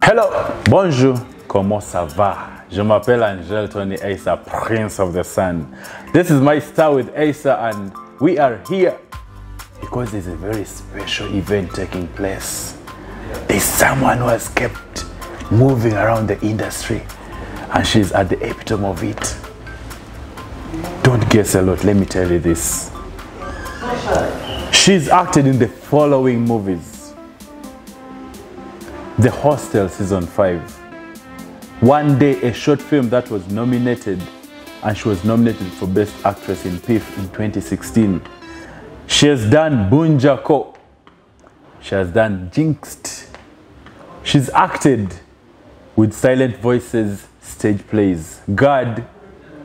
Hello, bonjour, comment ça va? Je m'appelle Angel Tony Asa, Prince of the Sun. This is my star with Asa, and we are here because there's a very special event taking place. There's someone who has kept moving around the industry, and she's at the epitome of it. Don't guess a lot, let me tell you this. She's acted in the following movies: The Hostel Season 5, One Day, a short film that was nominated, and she was nominated for Best Actress in PIF in 2016. She has done Bunjako. She has done Jinxed. She's acted with Silent Voices stage plays, God,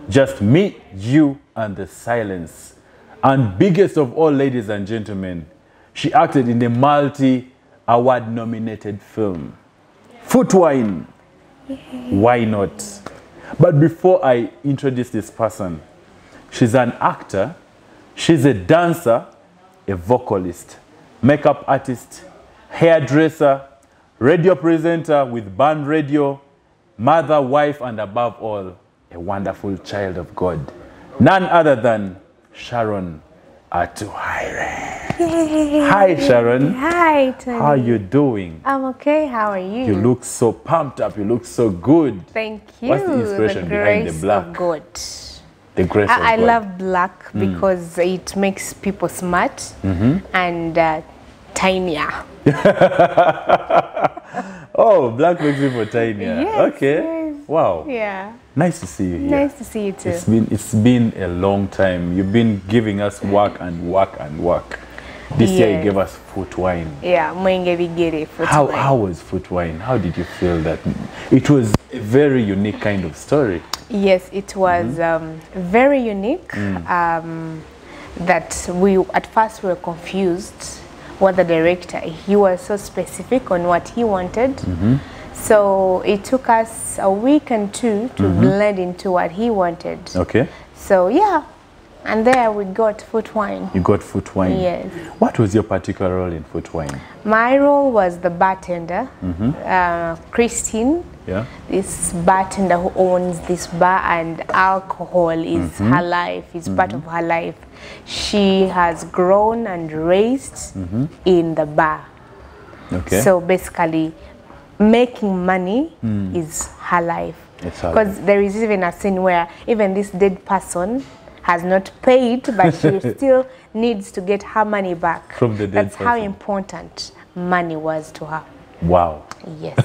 Just Me, You, and The Silence. And biggest of all, ladies and gentlemen, she acted in the multi-award nominated film, Footwine. Why not? But before I introduce this person, she's an actor, she's a dancer, a vocalist, makeup artist, hairdresser, radio presenter with band radio, mother, wife, and above all, a wonderful child of God. None other than Sharon Atuhaire. Yay. Hi, Sharon. Hi, Tony. How are you doing? I'm okay. How are you? You look so pumped up. You look so good. Thank you. What's the inspiration behind the black? Of God. The grace of God. I love black because it makes people smart and tinier. Oh, black makes people tinier. Yes, Okay. yes. Wow. Yeah. Nice to see you here. Nice to see you too. It's been a long time. You've been giving us work and work and work. This year you gave us Footwine. Yeah, How was Footwine? How did you feel that? It was a very unique kind of story. Yes, it was very unique. That we at first were confused. What the director, he was so specific on what he wanted. So it took us a week and two to blend into what he wanted. Okay. So yeah, and there we got Footwine. You got Footwine. Yes. What was your particular role in Footwine? My role was the bartender, Christine. Yeah. This bartender who owns this bar, and alcohol is her life, is part of her life. She has grown and raised in the bar. Okay. So basically, making money is her life. Because there is even a scene where even this dead person has not paid, but she still needs to get her money back. From the dead That's how important money was to her. Wow. Yes.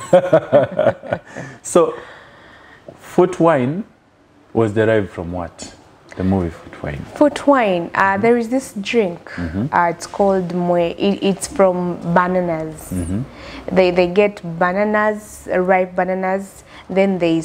So, Footwine was derived from what? The movie Footwine. Footwine, there is this drink. It's called Moe. It's from bananas. They get bananas, ripe bananas. Then they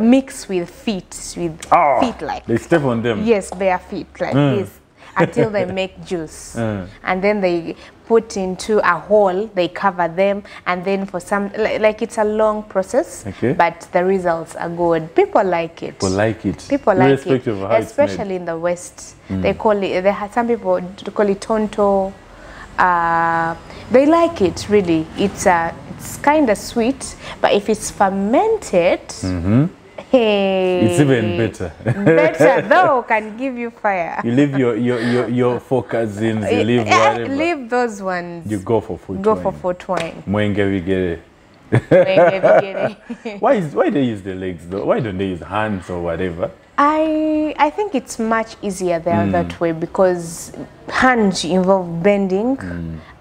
mix with feet, feet like. They step on them. Yes, bare feet like this until they make juice, and then they put into a hole. They cover them, and then for some, like it's a long process, but the results are good. People like it. People like it. People like it, of how especially in the West. They call it. They have some people call it tonto. They like it really. It's kind of sweet, but if it's fermented, hey, it's even better. Better though, can give you fire. You leave your four cousins, you leave whatever. Leave those ones. You go for Footwine. Go for Footwine. Mwenge wigere. Why do they use the legs though? Why don't they use hands or whatever? I think it's much easier there that way, because hands involve bending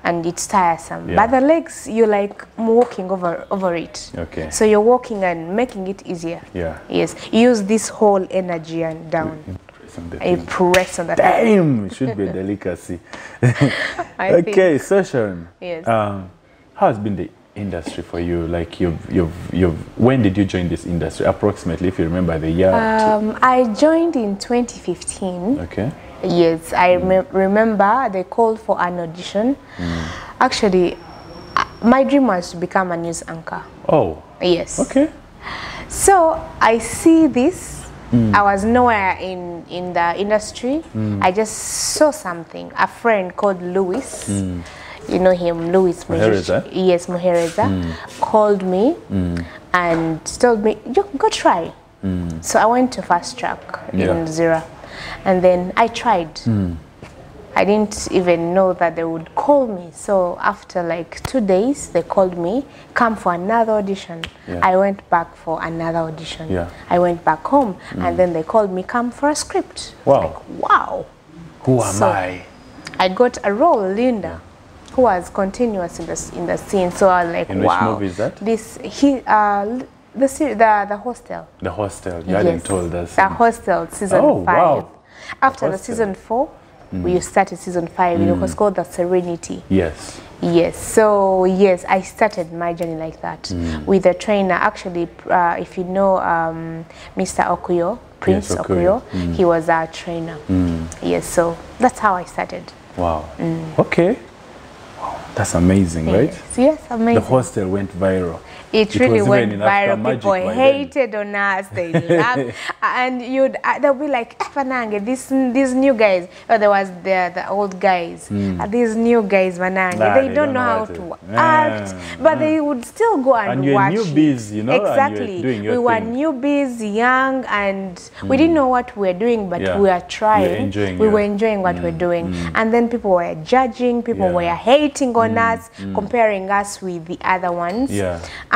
and it's tiresome. But the legs, you're like walking over it. Okay. So you're walking and making it easier. Yeah. Yes. Use this whole energy and down. Press on the Damn, it should be a delicacy. Okay, so Sharon. Yes. How has been the industry for you? Like when did you join this industry approximately, if you remember the year? I joined in 2015. Okay. Yes, I remember they called for an audition. Actually, my dream was to become a news anchor. Oh. Yes. Okay. So I see this. I was nowhere in the industry. I just saw something. A friend called Lewis. you know him, Louis Muhereza? Yes, Muhereza, called me and told me, go try. So I went to Fast Track in Youre, and then I tried. I didn't even know that they would call me. So after like 2 days, they called me, come for another audition. I went back for another audition. I went back home, and then they called me, come for a script. Wow. Like, wow. Who am I? I got a role, Linda, who was continuous in the scene. So I was like, in wow. which movie is that? The Hostel. The Hostel. You hadn't told us. The Hostel, season 5. Wow. After the season 4, we started season 5. It was called The Serenity. Yes. Yes. So yes, I started my journey like that with a trainer. Actually, if you know Mr. Okuyo, Prince Okuyo, he was our trainer. Yes. So that's how I started. Wow. Okay. Wow. That's amazing, right? Yes, amazing. The Hostel went viral. It really went viral. People hated on us. They laughed, and they'll be like, "Vanange, these new guys." Oh, there was the old guys. These new guys, Vanange. They don't know how to act, but they would still go and watch. And you're newbies, you know. Exactly. We were newbies, young, and we didn't know what we were doing, but we were trying. We were enjoying what we're doing, and then people were judging. People were hating on us, comparing us with the other ones.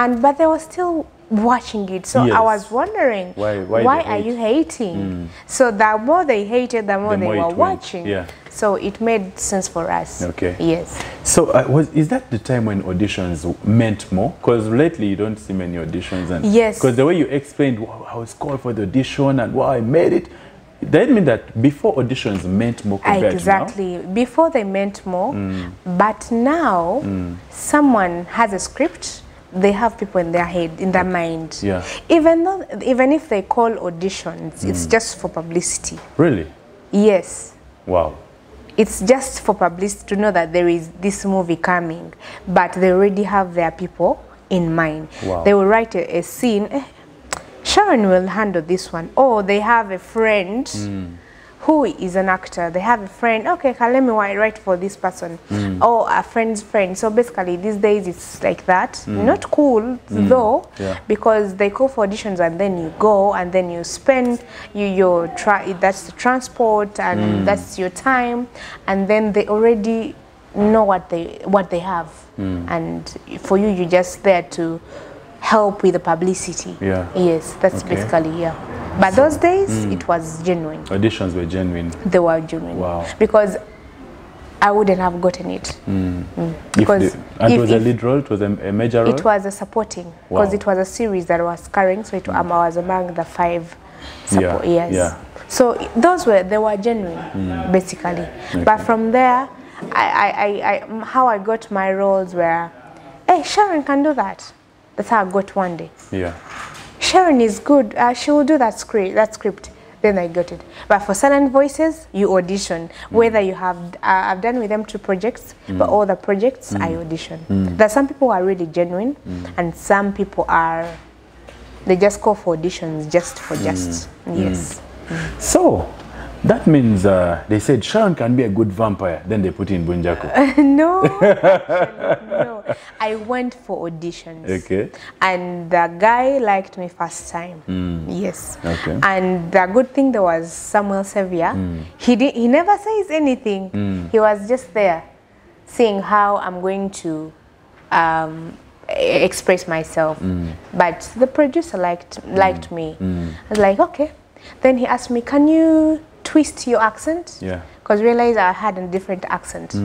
But they were still watching it. So I was wondering, why are you hating? So the more they hated, the more they were watching. So it made sense for us. Okay. Yes. So is that the time when auditions meant more? Because lately you don't see many auditions. And yes. Because the way you explained, wow, I was called for the audition and wow, I made it. That means that before auditions meant more compared exactly. to now? Before they meant more. But now, someone has a script. They have people in their head, in their mind. Even if they call auditions, it's just for publicity. Really? Yes. Wow. It's just for publicity to know that there is this movie coming, but they already have their people in mind. Wow. They will write a scene. Sharon will handle this one. Or they have a friend who is an actor. They have a friend, okay, let me write for this person. Or a friend's friend. So basically these days it's like that. Not cool though, because they call for auditions and then you go and then you spend that's the transport and that's your time, and then they already know what they have. And for you, you're just there to help with the publicity. Yes, that's basically But those days, it was genuine. Auditions were genuine. They were genuine. Wow. Because I wouldn't have gotten it. Because it was a lead role, it was a major role? It was a supporting, because it was a series that was carrying, so I was among the 5 support years. So they were genuine, basically. Okay. But from there, how I got my roles were, hey, Sharon can do that. That's how I got one day. Sharon is good. She will do that script. Then I got it. But for silent voices, you audition. Whether you have, I've done with them 2 projects, but all the projects I audition. There are some people who are really genuine, and some people they just call for auditions just for just. Yes. So that means they said Sharon can be a good vampire. Then they put in Bunjaku. No, actually, no. I went for auditions. Okay. And the guy liked me first time. Yes. Okay. And the good thing, there was Samuel Xavier. He never says anything. He was just there, seeing how I'm going to express myself. But the producer liked me. I was like, okay. Then he asked me, can you twist your accent? Because I realized I had a different accent.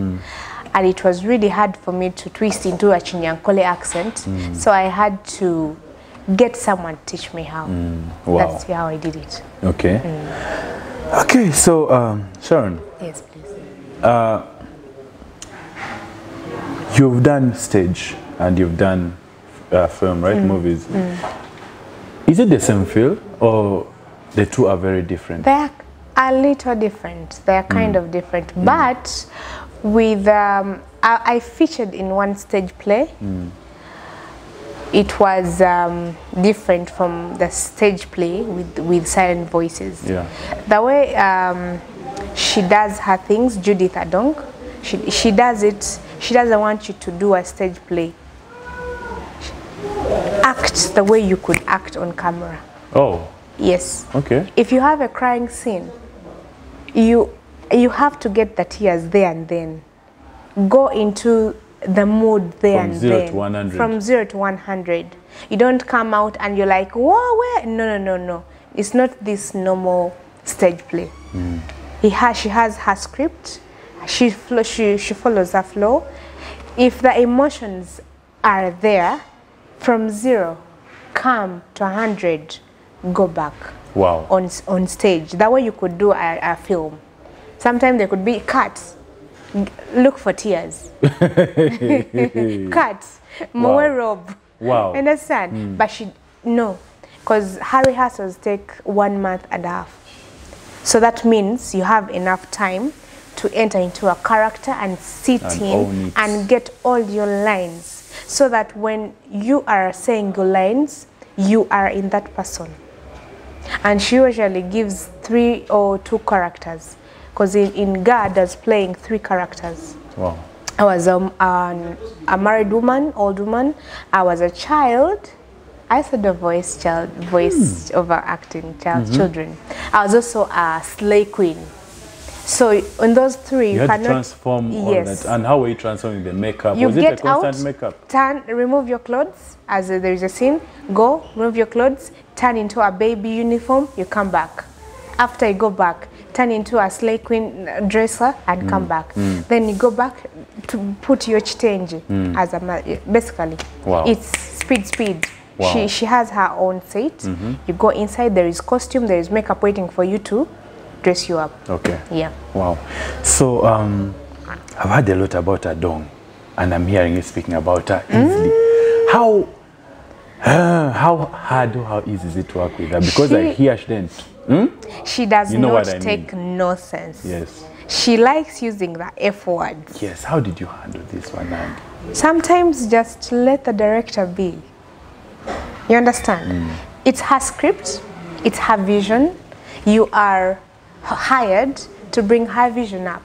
And it was really hard for me to twist into a Chinyankole accent. So I had to get someone to teach me how. That's how I did it. Okay. Okay, so Sharon. Yes, please. You've done stage and you've done film, right? Movies. Is it the same feel, or the two are very different? They're a little different. They're kind of different. But with I featured in one stage play. It was different from the stage play with silent voices. The way she does her things, Judith Adong, she does it She doesn't want you to do a stage play. Act the way you could act on camera. Oh. Yes. Okay. If you have a crying scene, you have to get the tears there and then. Go into the mood there and then. From 0 to 100. From 0 to 100. You don't come out and you're like, whoa, where? No. It's not this normal stage play. She has her script. She follows her flow. If the emotions are there, from 0, come to 100, go back. Wow. On stage. That way you could do a film. Sometimes there could be cuts. Look for tears. Cuts. More robe. Wow. Understand? But no. Because her rehearsals take 1.5 months. So that means you have enough time to enter into a character and sit in and get all your lines. So that when you are saying your lines, you are in that person. And she usually gives 3 or 2 characters. Because in God, there's playing 3 characters. Wow. I was a married woman, old woman. I was a child. I said the voice overacting children. I was also a slay queen. So in those 3, you had to transform all that. And how were you transforming the makeup? You was get it a constant out, makeup? Turn, remove your clothes as there is a scene. Go, remove your clothes, turn into a baby uniform. You come back. After you go back, turn into a slay queen dresser and come back. Then you go back to put your change as a basically. Wow. It's speed. Wow. She has her own set. You go inside. There is costume. There is makeup waiting for you to dress you up. Okay. Yeah. Wow. So I've heard a lot about her dong, and I'm hearing you speaking about her easily. How hard or how easy is it to work with her? Because I hear she didn't. She does not take nonsense. Yes. She likes using the F words. Yes. How did you handle this one? Sometimes just let the director be. You understand? It's her script. It's her vision. You are hired to bring her vision up.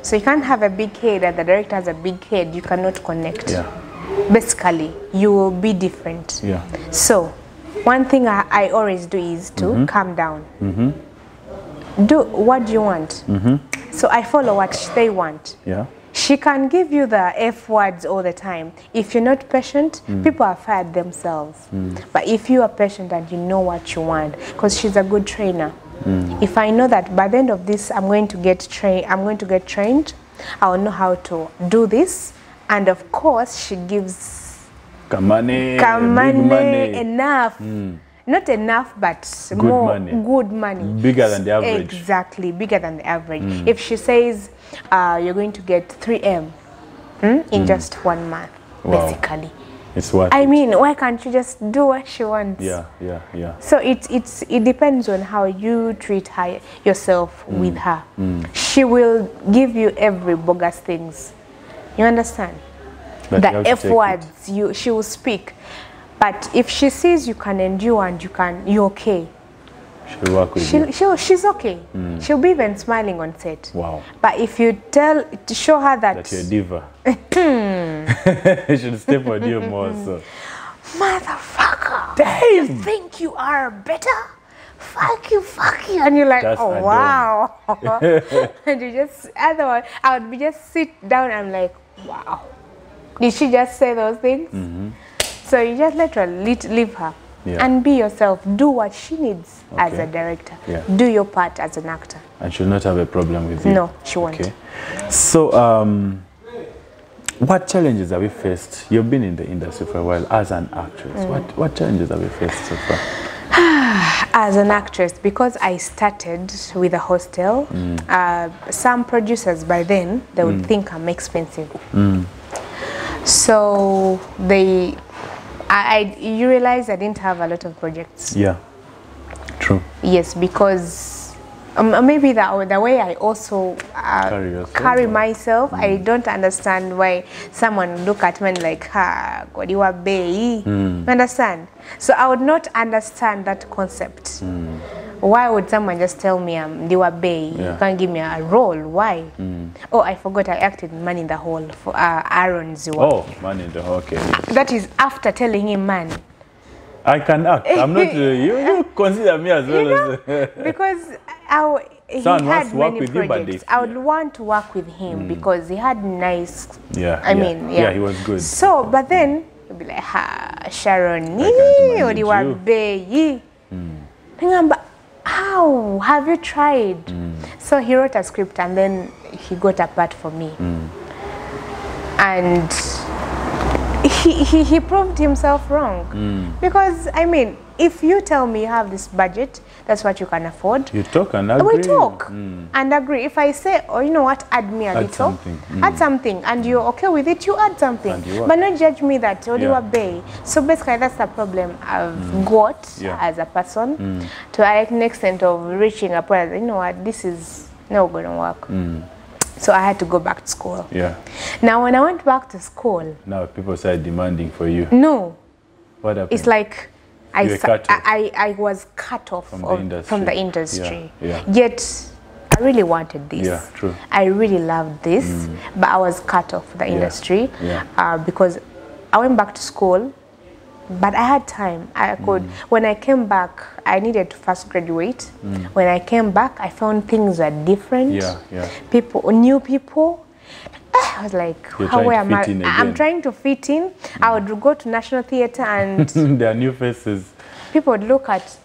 So you can't have a big head and the director has a big head. You cannot connect. Yeah. Basically, you will be different. Yeah. So one thing I always do is to calm down. Do what you want. So I follow what they want. Yeah. She can give you the F words all the time. If you're not patient, people are fired themselves. But if you are patient and you know what you want, because she's a good trainer. If I know that by the end of this, I'm going to get trained, I'll know how to do this. And of course, she gives money enough. Not enough, but good money. Bigger than the average. Exactly, bigger than the average. If she says you're going to get 3M in just 1 month, basically. It's what I mean, why can't you just do what she wants? Yeah. So it depends on how you treat yourself with her. She will give you every bogus things. You understand? But the F words she will speak. But if she sees you can endure and you're okay, she'll work with you. She's okay. She'll be even smiling on set. Wow. But if you show her that you're a diva, she'll step on you more. So, motherfucker, damn, you think you are better? Fuck you, and you're like, that's oh wow. And you just otherwise, I would just sit down and like, wow, did she just say those things? So you just let her leave her and be yourself. Do what she needs as a director. Do your part as an actor. And she'll not have a problem with you? No, she won't. Okay. So what challenges have you faced? You've been in the industry for a while as an actress. What challenges have you faced so far? As an actress, because I started with a hostel, some producers by then, they would think I'm expensive. So you realize I didn't have a lot of projects. Yeah, true. Yes, because maybe the way I also carry myself, I don't understand why someone look at me like, God, you are bay. Understand? So I would not understand that concept. Why would someone just tell me I'm Youre Bay? Yeah. You can't give me a role. Why? Oh, I forgot I acted Man in the Hall for Aaron's Youre. Oh, Man in the Hall, okay. That is after telling him, man. I can act. I'm not, you consider me as well as... Because he had many projects. I would want to work with him because he had nice... Yeah, yeah, he was good. So, but then, he'd be like, Sharon, Youre Bay. How have you tried? So he wrote a script and then he got a part for me. And he proved himself wrong. Because, I mean, if you tell me you have this budget, that's what you can afford. You talk and agree. We talk and agree. If I say, oh, you know what, add me a little. Add something. And you're okay with it, you add something. But not judge me that, Youre Bay. So basically, that's the problem I've got as a person. To an extent of reaching a point, you know what, this is not going to work. So I had to go back to school. Yeah. Now, when I went back to school... Now people started demanding for you. No. What happened? It's like I was cut off from the industry. Yeah. Yet, I really wanted this. Yeah, true. I really loved this, but I was cut off the industry because I went back to school, but I had time. I could, when I came back, I needed to first graduate. When I came back, I found things were different. People, new people. I was like, how am I? I'm trying to fit in. I would go to National Theatre and there are new faces. People would look at.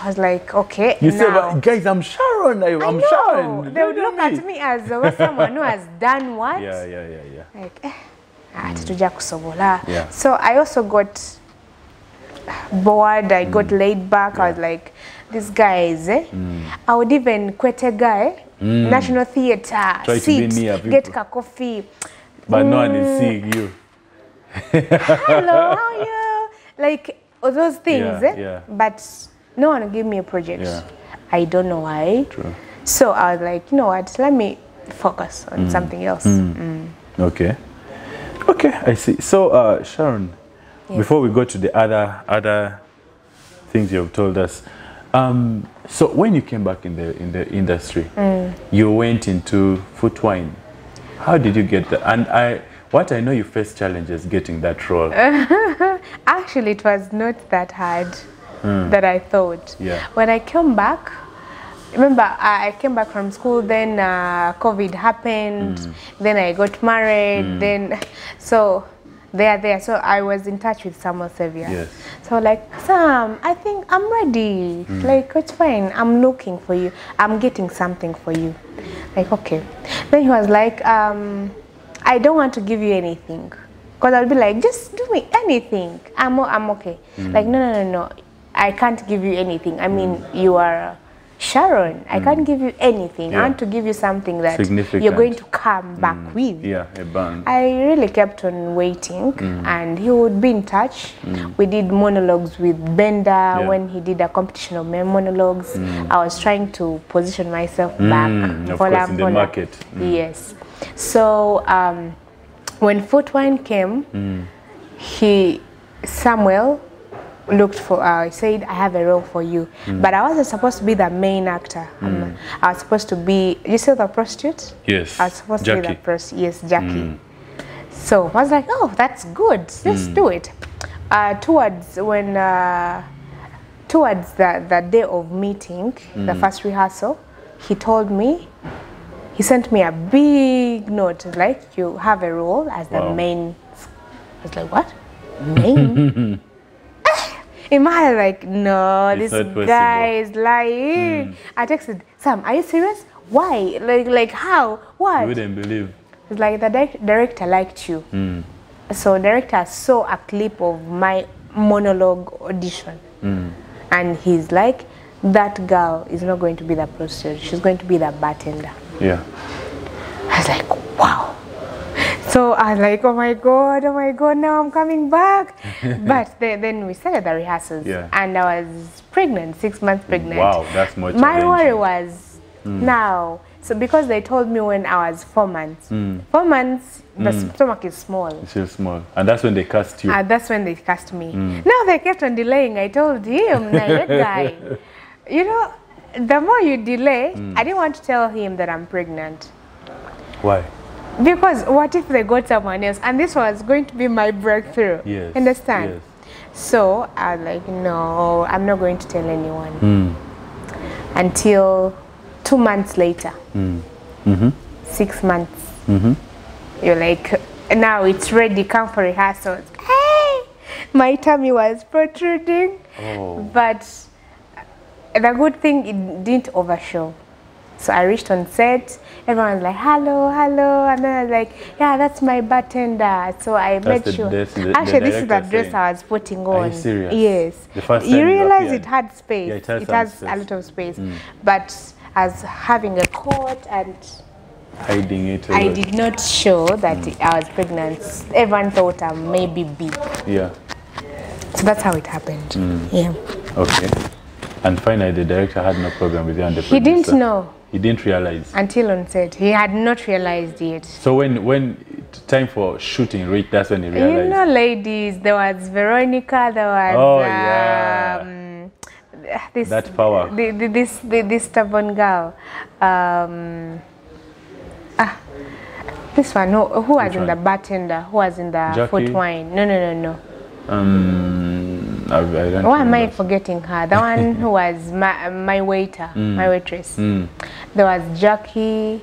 I was like, okay. You say, guys, I'm Sharon. I'm Sharon. They would look at me as someone who has done what? Yeah. Like, So I also got bored. I got laid back. I was like, these guys. I would even quit a guy. National Theatre, sit, get a coffee. But no one is seeing you. Hello, how are you? Like, all those things, but no one give me a project. I don't know why. True. So I was like, you know what, let me focus on something else. Okay, I see. So, Sharon, before we go to the other things you've told us, so when you came back in the industry, you went into foot wine. How did you get that? And what I know, you faced challenges getting that role. Actually, it was not that hard that I thought. When I came back, remember, I came back from school, then COVID happened, then I got married, then, so so I was in touch with Samuel Xavier. So like, Sam, I think I'm ready. Like, it's fine. I'm looking for you. I'm getting something for you. Like, okay. Then he was like, I don't want to give you anything. Because I'll be like, just do me anything. I'm okay. Like, no. I can't give you anything. I mean, you are Sharon. I can't give you anything. I want to give you something that you're going to come back with. A band. I really kept on waiting, and he would be in touch. We did monologues with Bender when he did a competition of monologues. I was trying to position myself back. Of course, in the market. Yes. So when Foot Wine came, Samuel looked for, said, I have a role for you. But I wasn't supposed to be the main actor. I was supposed to be, you see the prostitute? Yes. I was supposed to be the prostitute. Yes, Jackie. So I was like, oh, that's good. Let's do it. Towards the day of meeting, the first rehearsal, he told me, he sent me a big note, like, you have a role as the main. I was like, what? Main? In my head, like, no, this guy is lying. I texted, Sam, are you serious? Why? Like how? What? You wouldn't believe. It's like the director liked you. So director saw a clip of my monologue audition. And he's like, that girl is not going to be the prostitute. She's going to be the bartender. I was like, wow. So I was like, oh my God, now I'm coming back. But then we started the rehearsals, and I was pregnant, 6 months pregnant. Wow, that's much. My worry was now, so because they told me when I was 4 months, 4 months, the stomach is small. It's still small. And that's when they cast you. That's when they cast me. Now they kept on delaying. I told him, that guy, you know, the more you delay, I didn't want to tell him that I'm pregnant. Why? Because what if they got someone else? And this was going to be my breakthrough. Yes. Understand? Yes. So I was like, no, I'm not going to tell anyone. Until 2 months later. 6 months. You're like, now it's ready, come for rehearsals. Hey! My tummy was protruding. But the good thing, it didn't overshow. So I reached on set, everyone was like, hello, hello, and then I was like, yeah, that's my bartender. So I made sure. Actually, this is the dress I was putting on. Are you serious? Yes. The first time you realize appeared. it had space. Yeah, it has a lot of space. But as having a coat and hiding it. I did not show that I was pregnant. Everyone thought I may be big. Yeah. So that's how it happened. Yeah. Okay. And finally, the director had no problem with you and the He producer. didn't know. He didn't realize. Until on set. He had not realized yet. So when time for shooting reached, that's when he realized. You know, ladies, there was Veronica, there was... Oh, yeah. This, that power. This stubborn girl. This one, who was in the bartender, who was in the foot wine. No. I don't Why am I remember. forgetting her? The one who was my waiter, my waitress. There was Jackie.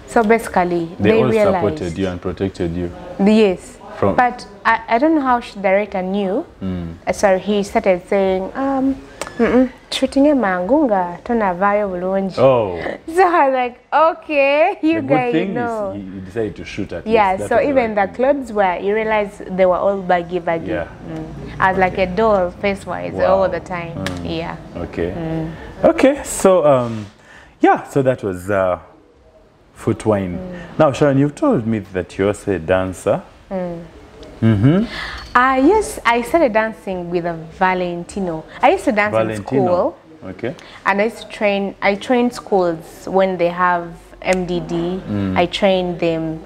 So basically, they all realized. supported you and protected you. Yes. From But I don't know how the director knew. Sorry, he started saying, shooting a mangunga, tona vayo bulungi. Oh. So I was like, okay, you the guys good thing know. is he decided to shoot at Yeah, least. That so was even the right thing. clothes were, you realize they were all baggy. Yeah. I was like a doll, face-wise, all the time. Yeah. Okay. Okay, so yeah, so that was foot wine. Now, Sharon, you've told me that you're also a dancer. Yes, I started dancing with a Valentino. I used to dance in school. Okay. And I train schools when they have MDD. I train them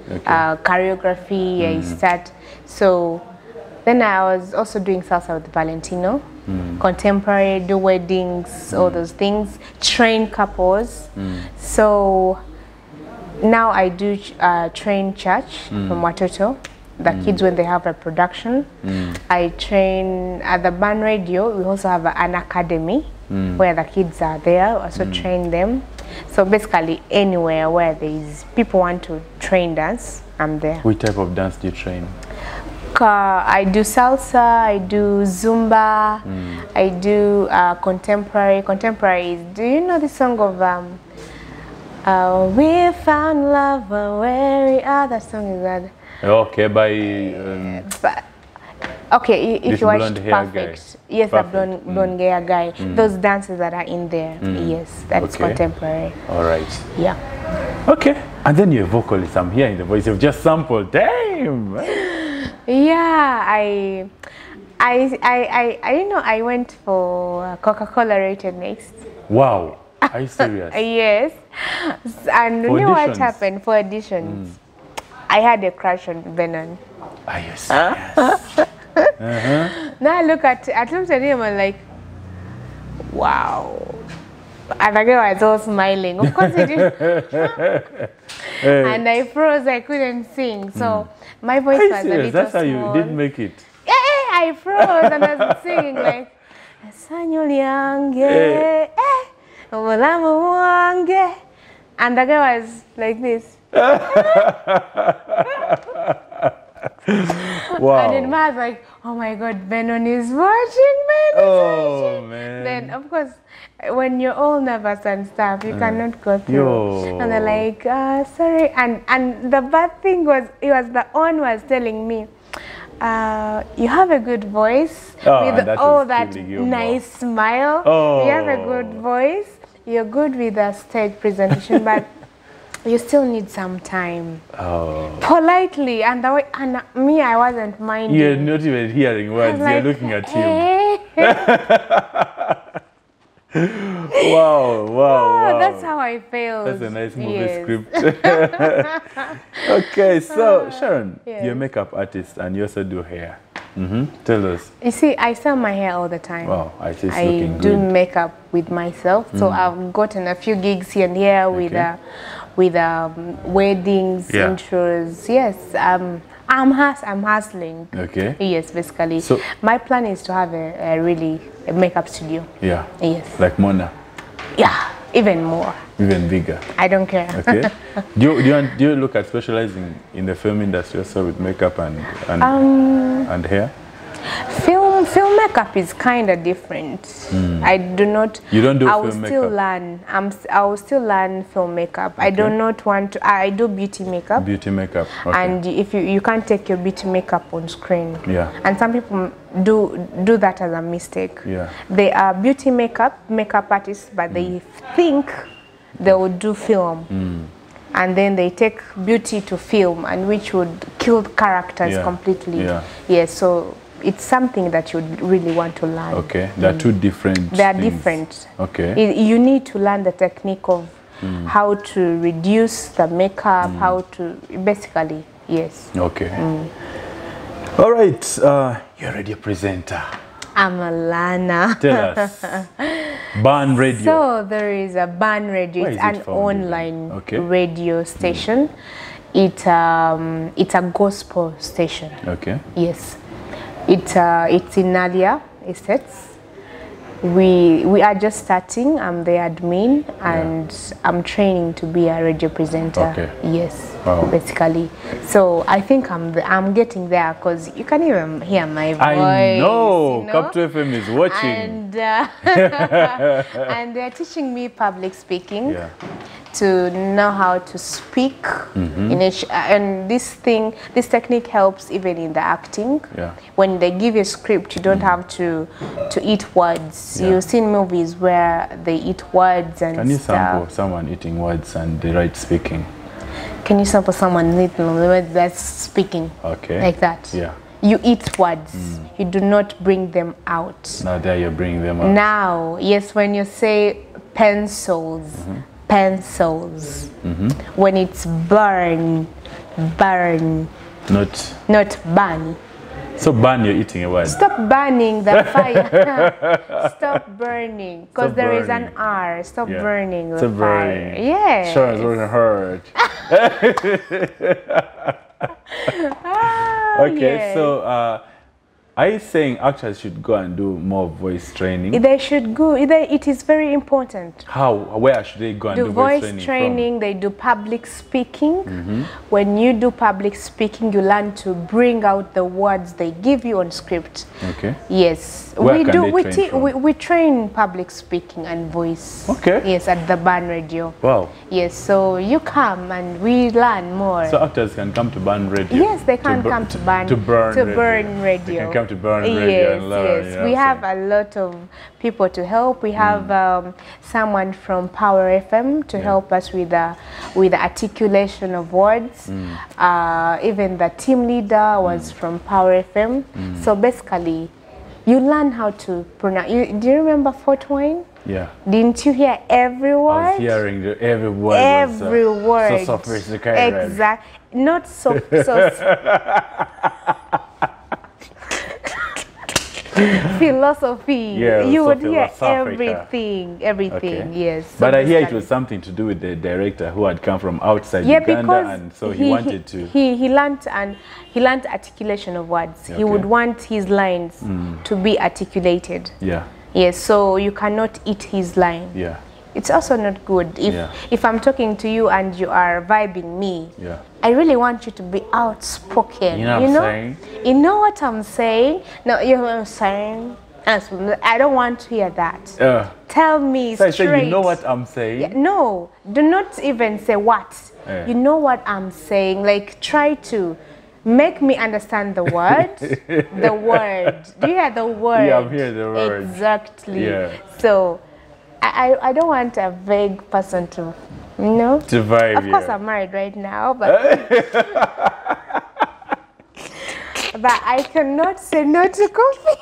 choreography. I start. So then I was also doing salsa with Valentino, contemporary, do weddings, all those things, train couples. So now I do train church from Watoto. The kids when they have a production. I train at the band radio. We also have an academy where the kids are there. I also train them. So basically anywhere where there is people want to train dance, I'm there. Which type of dance do you train? I do salsa, I do Zumba, I do contemporary. Contemporary is, do you know the song of We Found Love Where We Are? That song is that. Okay, by okay, if you watch Perfect, guy. yes, Perfect. the blonde hair guy, those dances that are in there, yes, that's contemporary. All right. Yeah. Okay, and then you're a vocalist. I'm hearing the voice you've just sampled. Damn. Yeah, you know, I went for Coca-Cola Rated Next. Wow, are you serious? Yes, and you know what happened for auditions? I had a crush on Venom. Are you serious? Now I looked at him and like, wow. And the girl was all smiling. Of course he did. And I froze, I couldn't sing. So my voice was a little That's how small. you didn't make it. Yeah, I froze and I was singing like, and the girl was like this. Wow. And then I was like, oh my God, Benon is watching, Oh, man. Then, of course, when you're all nervous and stuff, you cannot go through. And they're like, sorry. And the bad thing was, the one was telling me, you have a good voice with all that nice smile. You have a good voice. You're good with a stage presentation, but you still need some time. Politely, and the way, and me, I wasn't minding. You're not even hearing words, you're looking at him. Wow. That's how I felt. That's a nice movie script. Okay, so Sharon, you're a makeup artist and you also do hair. Tell us. You see, I style my hair all the time. Wow, I see it's I looking do good. makeup with myself, so I've gotten a few gigs here and here with weddings, intros. Yes, I'm hustling. Okay. Yes, basically. So my plan is to have a makeup studio. Yeah. Yes. Like Mona. Yeah, even more. Even bigger. I don't care. Okay. do you look at specializing in the film industry also with makeup and hair? Film makeup is kind of different. I do not. You don't do I will film still makeup? learn. I will still learn film makeup. Okay. I do not want to. I do beauty makeup. Beauty makeup. Okay. And if you can't take your beauty makeup on screen. Yeah. And some people do that as a mistake. Yeah. They are beauty makeup artists, but they think they will do film. And then they take beauty to film, and which would kill characters completely. Yeah. Yes. So it's something that you really want to learn. Okay, there are two different They are things. different. Okay. You need to learn the technique of how to reduce the makeup, how to, basically, yes. Okay. All right, you're already a presenter. I'm a learner. Tell us. Ban Radio. So there is a Ban Radio. It's an online radio station. It's a gospel station. Okay. Yes. It's in Nadia Estates. We are just starting. I'm the admin, and I'm training to be a radio presenter. Okay. Yes. Wow. Basically. So I think I'm getting there, because you can even hear my voice. I know. You know? Cap 2 FM is watching. And and they're teaching me public speaking. Yeah. To know how to speak in and this technique helps even in the acting. Yeah. When they give you a script, you don't have to eat words. Yeah. You've seen movies where they eat words and Can you stuff. sample someone eating words and the right speaking? Can you sample someone eating words that's speaking? Okay. Like that. Yeah. You eat words. You do not bring them out. Now there you're bringing them out. Now, yes, when you say pencils. Pencils. When it's burn. Not burn. So burn, you're eating a word. Stop burning the fire. Stop burning. Because there is an R. Stop burning the fire. Burning. Yeah. Sure, it's going to hurt. Okay, so are you saying actors should go and do more voice training? They should go. It is very important. How? Where should they go and do voice training? They do public speaking. When you do public speaking, you learn to bring out the words they give you on script. Okay. Yes. We train public speaking and voice. Okay. Yes, at the Ban Radio. Wow. Yes, so you come and we learn more. So actors can come to Ban Radio? Yes, they can come to Ban Radio. They can come to Burn Radio and learn. Yes, we have a lot of people to help. We have someone from Power FM to help us with the articulation of words. Even the team leader was from Power FM. So basically, you learn how to pronounce. Do you remember Fort Wayne? Yeah. Didn't you hear every word? I was hearing every word. Every word. So sophisticated. Exactly. Not so. Philosophy. Yeah, you would hear everything. Okay. Yes. So but I hear it was something to do with the director who had come from outside Uganda, and so he wanted to. He learned articulation of words. Okay. He would want his lines to be articulated. Yeah. Yes. So you cannot eat his line. Yeah. It's also not good if I'm talking to you and you are vibing me. Yeah. I really want you to be outspoken. You know what I'm saying? You know what I'm saying? No, you know what I'm saying? I don't want to hear that. Tell me straight. So you know what I'm saying? Yeah, no, do not even say what. You know what I'm saying? Like, try to make me understand the word. The word. Do you hear the word? Yeah, I'm hearing the word. Exactly. Yeah. So I don't want a vague person to, to vibe. Of course, I'm married right now, but but I cannot say no to coffee.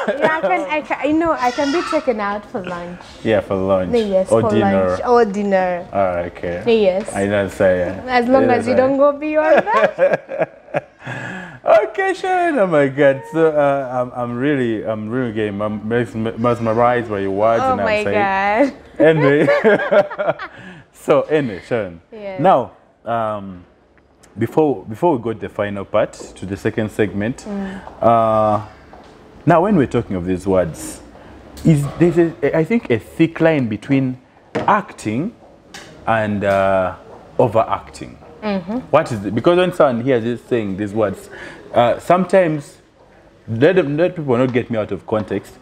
Yeah, I can be taken out for lunch. Yeah, for lunch. Yes, or for dinner. lunch or dinner. Oh, okay. Yes. I don't say. As long as you don't go beyond that. Okay, Sharon. Oh my God. So I'm really getting mesmerized by your words. Oh and my God. Anyway. So anyway, Sharon. Yes. Now, before we go to the final part, to the second segment, now when we're talking of these words, there's I think a thick line between acting and overacting. What is it? Because when someone hears this saying these words, sometimes let people not get me out of context.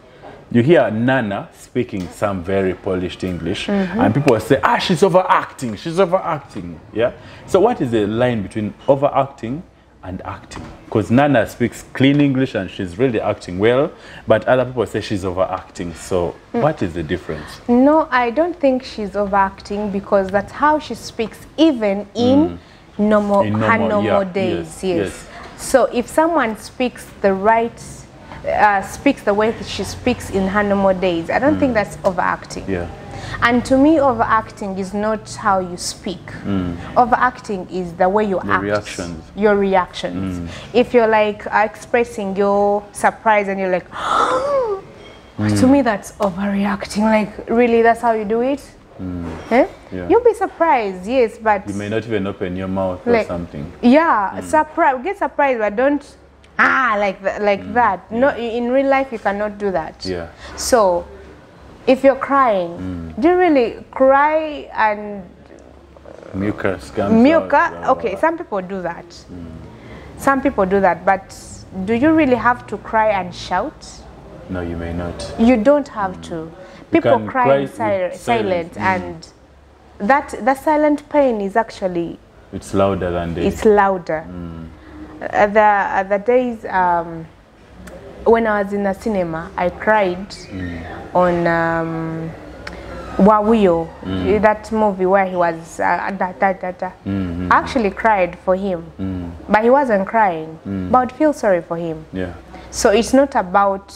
You hear Nana speaking some very polished English, and people say, she's overacting, she's overacting. Yeah. So what is the line between overacting and acting? Because Nana speaks clean English and she's really acting well, but other people say she's overacting. So what is the difference? No, I don't think she's overacting, because that's how she speaks even in her normal days. Yes. So if someone speaks the right, speaks the way that she speaks in her normal days, I don't think that's overacting. Yeah. And to me, overacting is not how you speak. Overacting is the way you act. Your reactions. If you're like expressing your surprise and you're like, to me that's overreacting. Like, really, that's how you do it? Yeah. You'll be surprised, yes, but you may not even open your mouth or something. Yeah, get surprised, but don't like that. No, in real life you cannot do that. Yeah. So if you're crying, do you really cry and mucus comes out? Okay, some people do that. Some people do that, but do you really have to cry and shout? No, you may not. You don't have to. People cry in silence, and the silent pain is actually, it's louder than this. It's louder. The days when I was in the cinema, I cried on Wawio, that movie where he was I actually cried for him, but he wasn't crying, but I would feel sorry for him. Yeah. So it's not about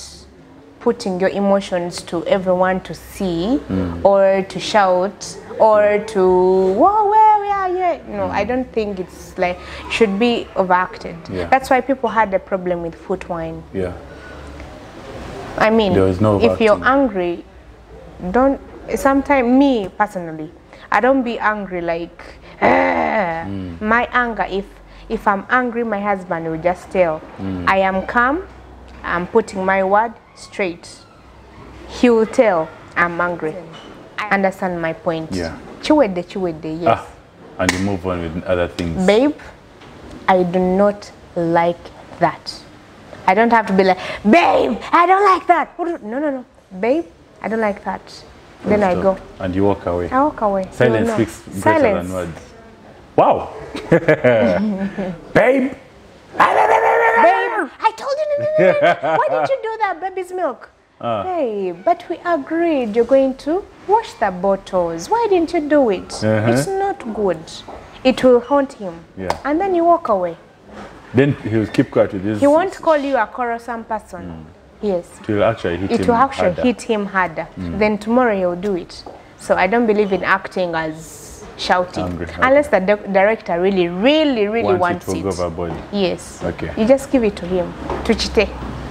putting your emotions to everyone to see, or to shout, or to no, I don't think it's like should be overacted. Yeah. That's why people had a problem with foot wine. Yeah. I mean, there is no if you're angry, don't. Sometimes, me personally, I don't be angry like my anger. If I'm angry, my husband will just tell. I am calm. I'm putting my word straight. He will tell I'm angry. I understand my point. Yeah. Chiwede, yes. And you move on with other things. Babe, I do not like that. I don't have to be like, babe, I don't like that. No. Babe, I don't like that. Then I go. And you walk away. I walk away. Silence speaks better than words. Wow. Babe. Babe, I told you, no. Why did you do that, baby's milk? Hey, but we agreed you're going to wash the bottles. Why didn't you do it? It's not good. It will haunt him. Yeah. And then you walk away. Then he will keep quiet with this. He won't call you a quarrelsome person. Yes. It will actually hit him harder. Then tomorrow he'll do it. So I don't believe in acting as shouting. Unless the director really wants it. Yes. Okay. You just give it to him. To chite.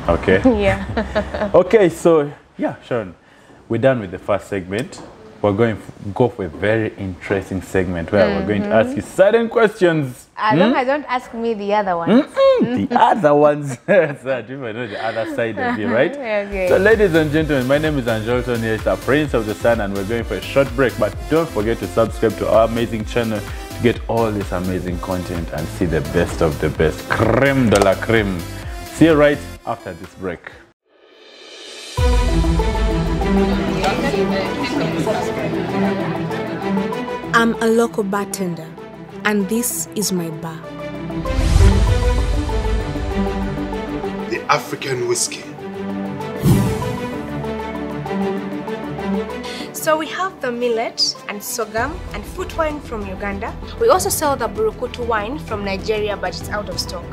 Okay. Yeah. Okay, so yeah, Sharon, we're done with the first segment. We're going to go for a very interesting segment where we're going to ask you certain questions. As long as don't ask me the other ones. The other ones. So people know the other side of you, right? Okay. So ladies and gentlemen, my name is Angelton. Here is the Prince of the Sun, and we're going for a short break. But don't forget to subscribe to our amazing channel to get all this amazing content and see the best of the best. Creme de la creme. See you right after this break. I'm a local bartender, and this is my bar. The African whiskey. So we have the millet and sorghum and foot wine from Uganda. We also sell the burukutu wine from Nigeria, but it's out of stock.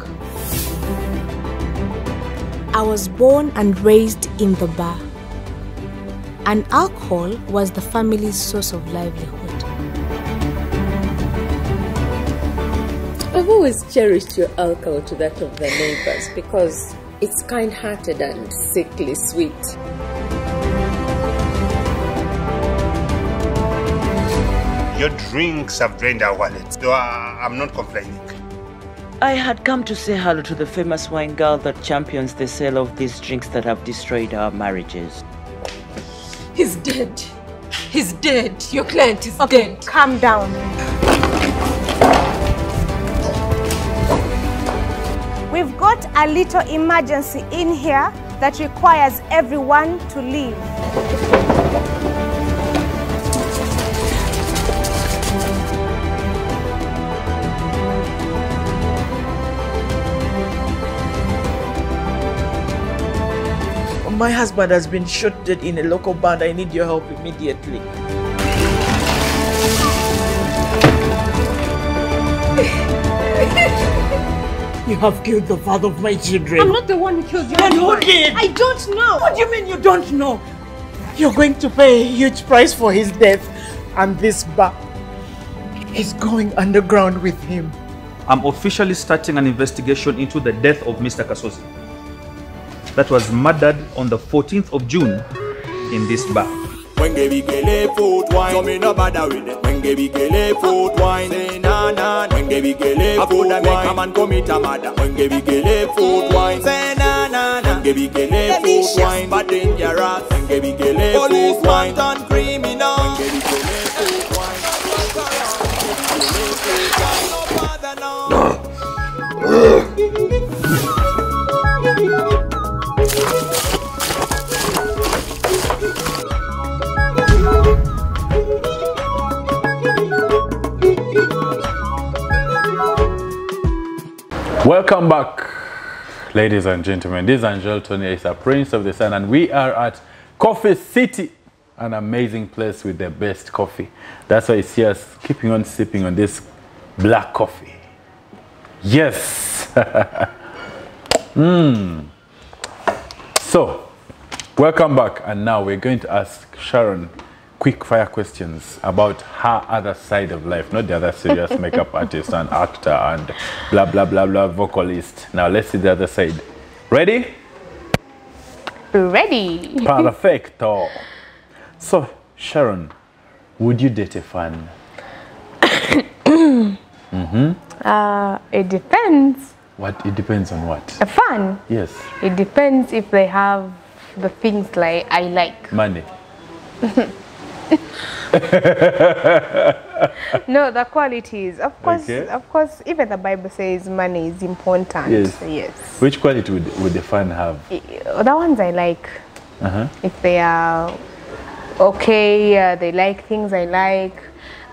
I was born and raised in the bar, and alcohol was the family's source of livelihood. I've always cherished your alcohol to that of the neighbors because it's kind-hearted and sickly sweet. Your drinks have drained our wallets, though I'm not complaining. I had come to say hello to the famous wine girl that champions the sale of these drinks that have destroyed our marriages. He's dead. He's dead. Your client is dead. Calm down. We've got a little emergency in here that requires everyone to leave. My husband has been shot dead in a local band. I need your help immediately. You have killed the father of my children. I'm not the one who killed you. And who did? I don't know. What do you mean you don't know? You're going to pay a huge price for his death. And this bar is going underground with him. I'm officially starting an investigation into the death of Mr. Kasozi that was murdered on the 14th of June in this bar. When we get food wine, so me no bother with it. When we get food wine, say na na. When we get food wine, make a man commit a murder. When we get food wine, say na na na. When we get food wine, but dangerous. When we get food wine, turn criminal. When we get food wine, no bother no. Welcome back, ladies and gentlemen. This is Angel Tony, is a Prince of the Sun, and we are at Coffee City, an amazing place with the best coffee. That's why you see us keeping on sipping on this black coffee. Yes. So, welcome back, and now we're going to ask Sharon quick fire questions about her other side of life, not the other serious makeup artist and actor and blah blah blah blah vocalist. Now let's see the other side. Ready? Ready. Perfecto. So Sharon, would you date a fan? It depends. What? It depends on what? A fan? Yes. It depends if they have the things like I like. Money. No, the qualities. Of course, Okay. of course, even the Bible says money is important. Yes. Yes. Which quality would the fan have? The ones I like. If they are okay, they like things I like,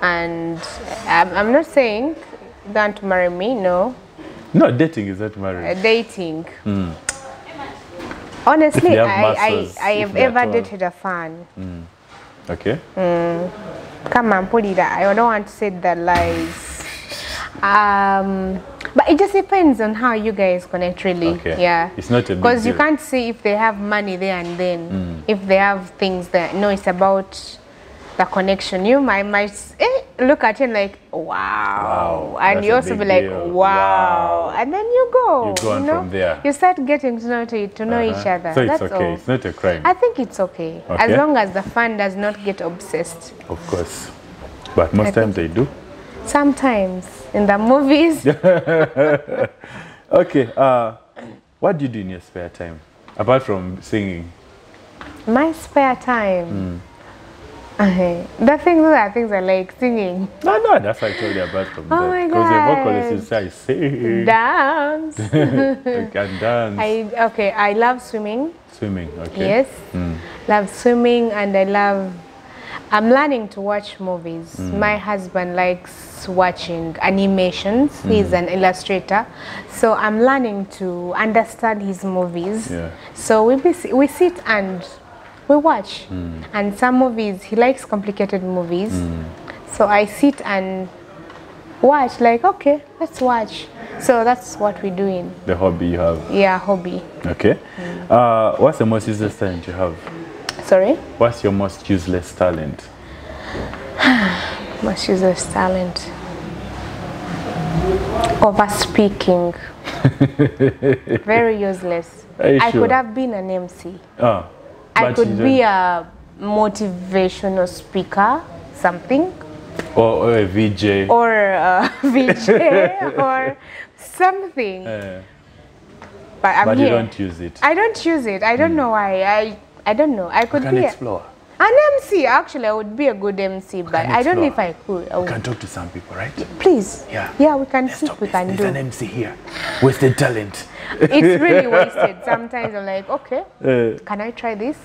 and I'm not saying they want to marry me, no. No, dating is not marriage. Dating. Honestly, If they have muscles, I if have they are ever tall. dated a fan. Okay. Come on, put it. I don't want to say that lies. But it just depends on how you guys connect, really. Okay. Yeah. It's not a big because you deal. can't see if they have money there and then. If they have things that no, it's about the connection. You might look at it like wow, and that's you a also big be like deal. wow, and then you go. You go on from there. You start getting to know each other. So it's That's okay. all. It's not a crime. I think it's okay. As Okay. long as the fan does not get obsessed. Of course. But most times they do. Sometimes in the movies. Okay. What do you do in your spare time? Apart from singing? My spare time. The things I like singing. No, that's what I told you about from Oh that. my Because your God. vocalist is I sing. Dance. You can dance. I love swimming. Swimming, okay. Yes. Love swimming, and I'm learning to watch movies. My husband likes watching animations. He's an illustrator. So I'm learning to understand his movies. Yeah. So we sit and we watch. And some movies, he likes complicated movies. So I sit and watch, like, okay, let's watch. So that's what we're doing. The hobby you have. Yeah, hobby. Okay. What's the most useless talent you have? Sorry? What's your most useless talent? Most useless talent. Over speaking. Very useless. I could have been an MC. Oh, I could be a motivational speaker, something. Or a VJ. Or a VJ or something. But you don't use it. I don't use it. I don't know why. I don't know. I could be explore. An MC. Actually, I would be a good MC, but I don't know if I could. You can talk to some people, right? Please. Yeah. Yeah, we can see. We can do. There's an MC here. Wasted talent. It's really wasted. Sometimes I'm like, okay, can I try this?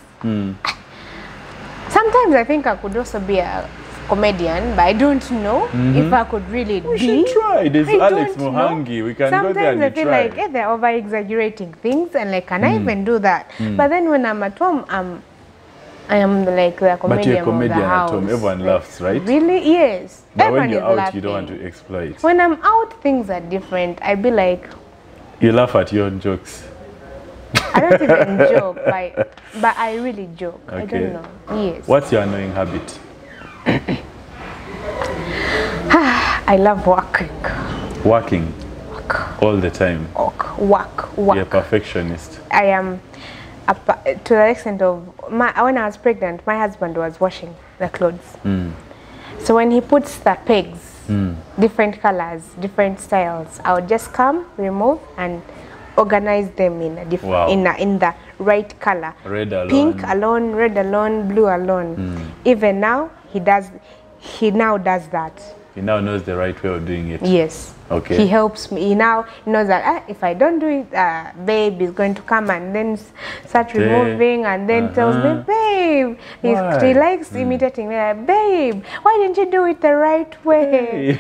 Sometimes I think I could also be a comedian, but I don't know if I could really We should try. There's Alex Muhangi. We can go there and sometimes I feel try. like they're over exaggerating things and like, can I even do that? But then when I'm at home, I am like the comedian. But you're a comedian of the house. at home. Everyone laughs, right? Really? Yes. But Everyone when you're is out, laughing. you don't want to exploit. When I'm out, things are different. I be like, You laugh at your own jokes. I don't even joke, but I really joke. Okay. I don't know. Yes. What's your annoying habit? I love working. Working. Work. All the time. Work. You're a perfectionist. I am, to the extent of, when I was pregnant, my husband was washing the clothes. So when he puts the pegs, different colors, different styles, I would just come, remove, and organize them in a different, in the right color. Red alone. Pink alone, red alone, blue alone. Even now, he now does that. He now knows the right way of doing it. Yes. Okay. He helps me. He now knows that if I don't do it, babe is going to come and then start removing and then tells me, babe, he likes imitating me. Like, babe, why didn't you do it the right way?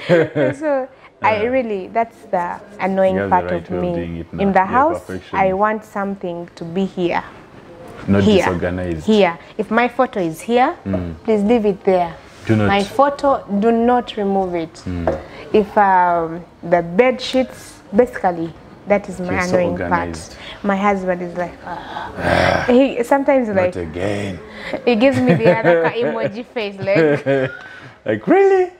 So I really, that's the annoying part of me. In the house, I want something to be here. Not disorganized. Here. If my photo is here, please leave it there. Do not. My photo, do not remove it. If the bed sheets, basically, that is my annoying part. My husband is like, he sometimes like, again. He gives me the other emoji face, like, like, really?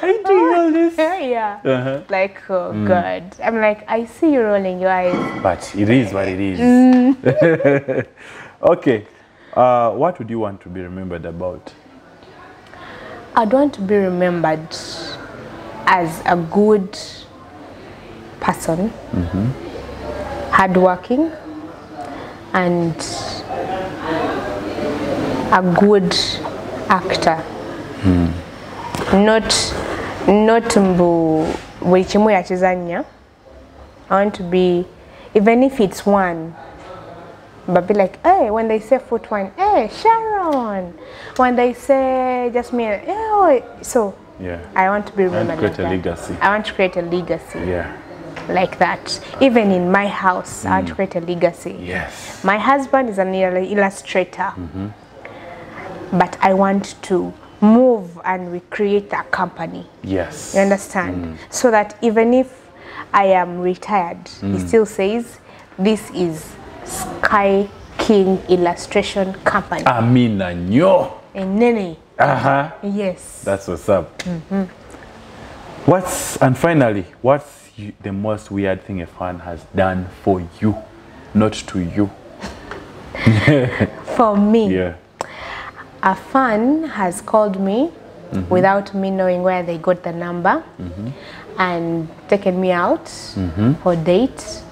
Are you doing all this? Yeah. Like, oh God. I'm like, I see you rolling your eyes. But it is what it is. Okay. What would you want to be remembered about? I'd want to be remembered as a good person, hardworking, and a good actor. Not buli kimu yakizanya. I want to be, even if it's one, but be like, hey, when they say foot wine, hey, Sharon. When they say just me, hey, so yeah, I want to be remembered. I want to create a legacy. I want to create a legacy. Yeah. Like that. Even in my house, I want to create a legacy. Yes. My husband is an illustrator. But I want to move and recreate a company. Yes. You understand? So that even if I am retired, he still says, this is Sky King Illustration Company. Amina nyo. Nene. Yes. That's what's up. And finally, what's the most weird thing a fan has done for you, not to you? For me. Yeah. A fan has called me without me knowing where they got the number and taken me out for dates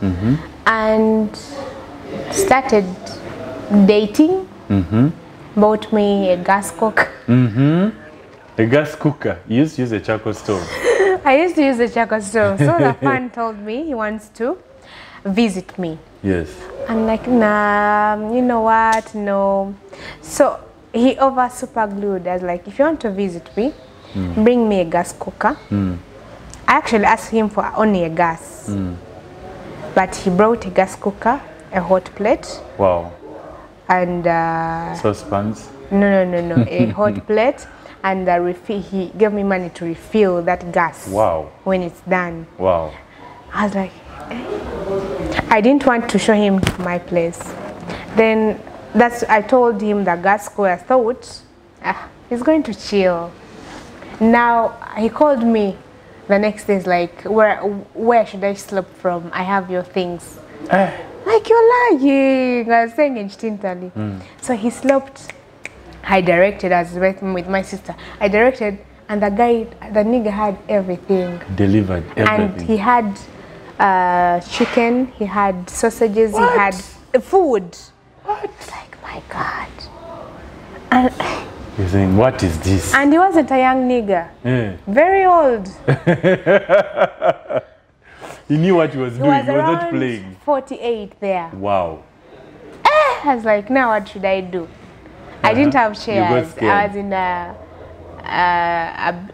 and started dating, bought me a gas cooker. A gas cooker? You used to use a charcoal stove? I used to use a charcoal stove. So the fan told me he wants to visit me. Yes. I'm like, nah, you know what, no. So he over super glued. I was like, if you want to visit me, bring me a gas cooker. I actually asked him for only a gas. But he brought a gas cooker, a hot plate. Wow. And saucepans? No. A hot plate. And he gave me money to refill that gas. Wow. When it's done. Wow. I was like, I didn't want to show him my place. Then I told him the gas square. I thought, he's going to chill. Now he called me the next day. He's like, where should I sleep from? I have your things. Like, you're lying. I was saying it instantly. So he slept. I directed, I was with my sister. I directed, and the nigga had everything. Delivered everything. And he had chicken, he had sausages, he had food. What? Like, my God. And you're saying, what is this? And he wasn't a young nigga. Very old. He knew what he was doing. He was not playing. 48 there. Wow. I was like, now what should I do? I didn't have chairs. I was in a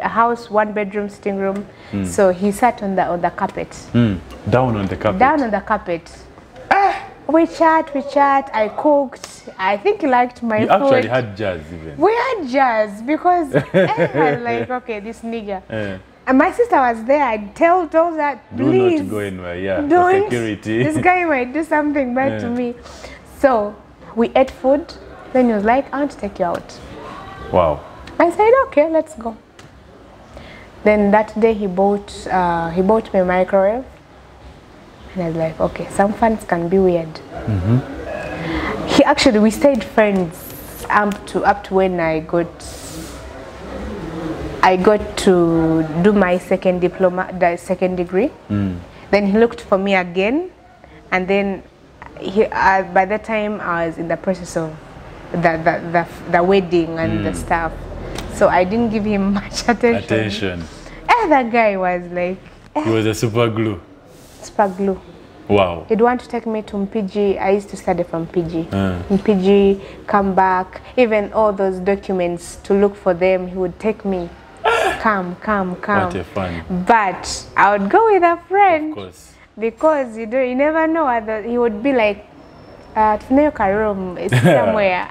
house, 1-bedroom sitting room. So he sat on the carpet. Down on the carpet. Down on the carpet. We chat. I cooked. I think he liked my food. You actually had jazz even. We had jazz because I was like, okay, this nigga. And my sister was there. I told that, please. Do not go anywhere, Don't. For security. This guy might do something bad to me. So we ate food. Then he was like, I want to take you out. Wow. I said, okay, let's go. Then that day he bought me a microwave. And I was like, okay, some fans can be weird. We stayed friends up to when I got to do my second degree. Then he looked for me again, and then by that time I was in the process of the wedding and the stuff, so I didn't give him much attention. That guy was like, he was a super glue. Super glue. Wow. He'd want to take me to PG. I used to study from PG. In PG, come back, even all those documents, to look for them, he would take me. Come. What a fun. But I would go with a friend. Of course. Because you never know. He would be like, Tunayoka room is somewhere.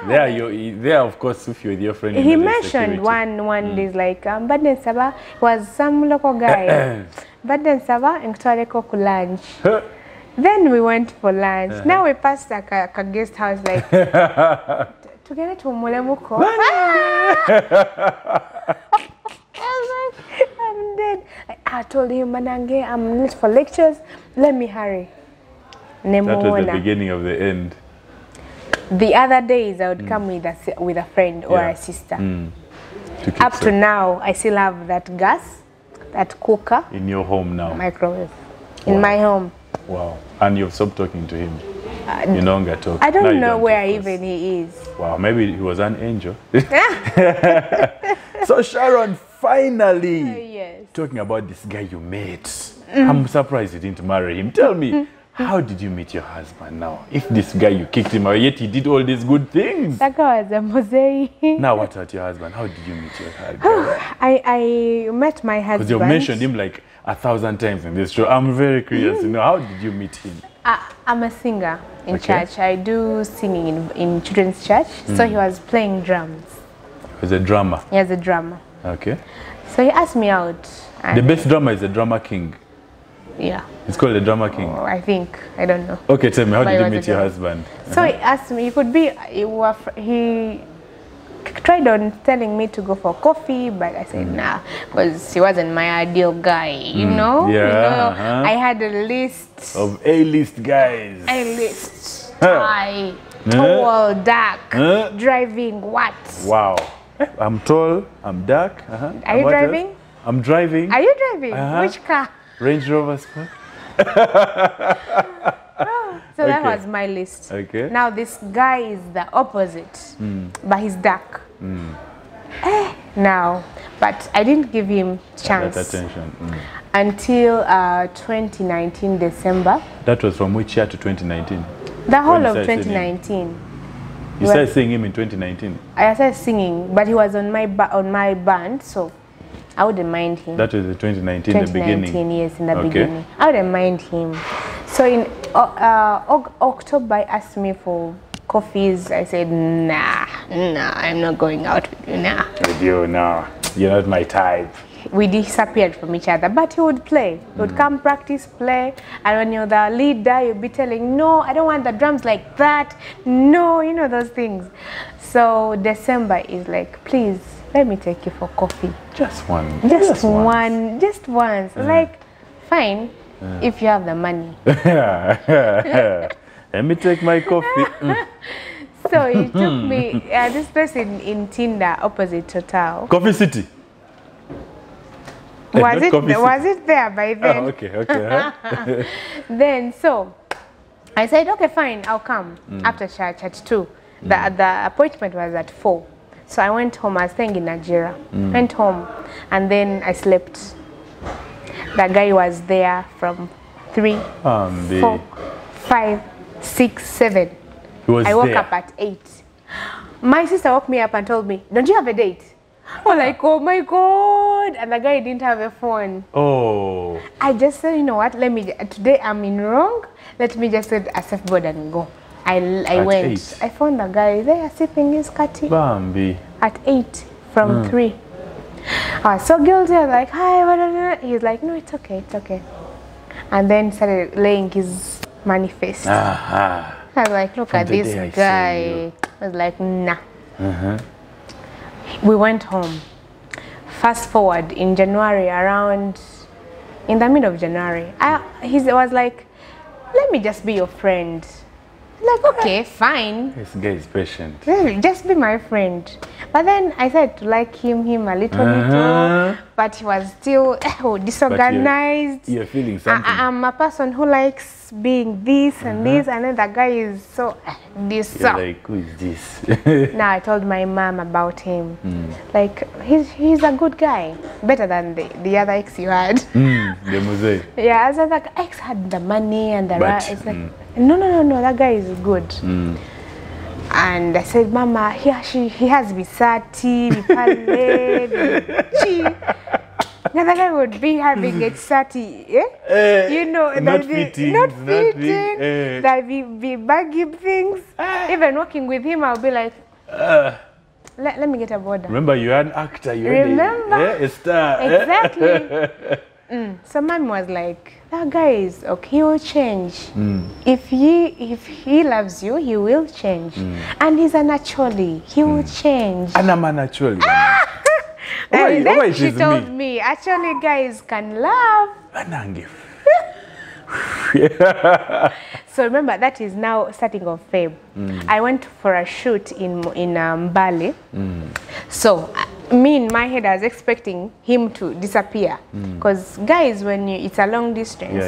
There, of course, if you're with your friend. He mentioned one day, like, Baden Saba was some local guy. Baden Saba and Kutwareko ku lunch. Then we went for lunch. Now we passed a guest house, like, together to Mulemuko. I'm dead. I told him, Manange, I'm late for lectures. Let me hurry. That was the beginning of the end. The other days I would come with a friend or a sister. Up to now, I still have that gas, that cooker. In your home now? Microwave. Wow. In my home. Wow. And you've stopped talking to him? You no longer talk? I don't know where even he is. Wow, maybe he was an angel. So Sharon, finally, talking about this guy you met. I'm surprised you didn't marry him. Tell me, how did you meet your husband now? If this guy, you kicked him out, yet he did all these good things. That guy was a mosaic. Now what about your husband? How did you meet your husband? I met my husband. Because you've mentioned him like 1,000 times in this show. I'm very curious to know, how did you meet him? I'm a singer in church. I do singing in children's church. So he was playing drums. He's a drummer? He was a drummer. Okay. So he asked me out. The best drummer is the drummer king? Yeah. It's called the drummer king? Oh, I think. I don't know. Okay, tell me, how did you meet your husband? So he asked me, he tried on telling me to go for coffee, but I said nah, because he wasn't my ideal guy, you know? Yeah. I had a list of A-list guys. A-list. High, tall, dark, driving, what? Wow. I'm tall, I'm dark. Are you driving? I'm driving. Are you driving? Which car? Range Rover Sport. So that was my list. Okay. Now this guy is the opposite, but he's dark. Now, but I didn't give him chance. That attention. Until 2019 December. That was from which year to 2019? The whole of 2019. You started singing him in 2019? I started singing, but he was on my band, so I wouldn't mind him. That was the 2019, the beginning? 2019, yes, in the beginning. I wouldn't mind him. So in October, I asked me for coffees. I said, nah, I'm not going out with you, nah. With you, no. You're not my type. we disappeared from each other, but he would play. He would come practice, play, and when you're the leader, you'll be telling, no, I don't want the drums like that. No, you know those things. So December is like, please, let me take you for coffee. Just one. Just once. Like, fine, if you have the money. Let me take my coffee. So he took me, this place in Tinder, opposite Total. Coffee City. Was it there by then? Oh, okay. Then, so, I said, okay, fine, I'll come after church at 2. The appointment was at 4. So I went home. I was staying in Nigeria. Went home, and then I slept. The guy was there from 3, 4, 5, 6, 7. I woke up at 8. My sister woke me up and told me, don't you have a date? I'm like, oh my God. And the guy didn't have a phone. Oh. I just said, you know what, today I'm in wrong. Let me just get a surfboard and go. I went. 8. I found the guy there sipping his cutty. Bambi. At 8 from 3. I was so guilty. I was like, hi, what? He's like, no, it's okay, it's okay. And then started laying his manifest. I was like, look at this guy. I was like, nah. We went home. Fast forward in January, in the middle of January, he was like, let me just be your friend. Like, okay, fine. This guy is patient. Just be my friend. But then I started to like him a little bit, but he was still disorganized. You're feeling something. I'm a person who likes being this and this, and then the guy is so this. You're like, who is this? Now I told my mom about him. Like, he's a good guy, better than the other ex you had. The mosaic. Yeah, as the ex had the money and the right. It's like, no, that guy is good. And I said, Mama, he has Bisati, Bipale, the guy would be having a Sati, you know, not fitting, that be baggy things. Even working with him, I'll be like, let me get a border. Remember, you're an actor. Remember? A star. Exactly. So Mom was like, that guy is okay, he will change. If he loves you, he will change. And he's a naturally, he will change. And I'm a naturally. And then she told me, actually guys can love. So remember, that is now starting of Feb. I went for a shoot in Bali. So me in my head, I was expecting him to disappear, because guys, when it's a long distance,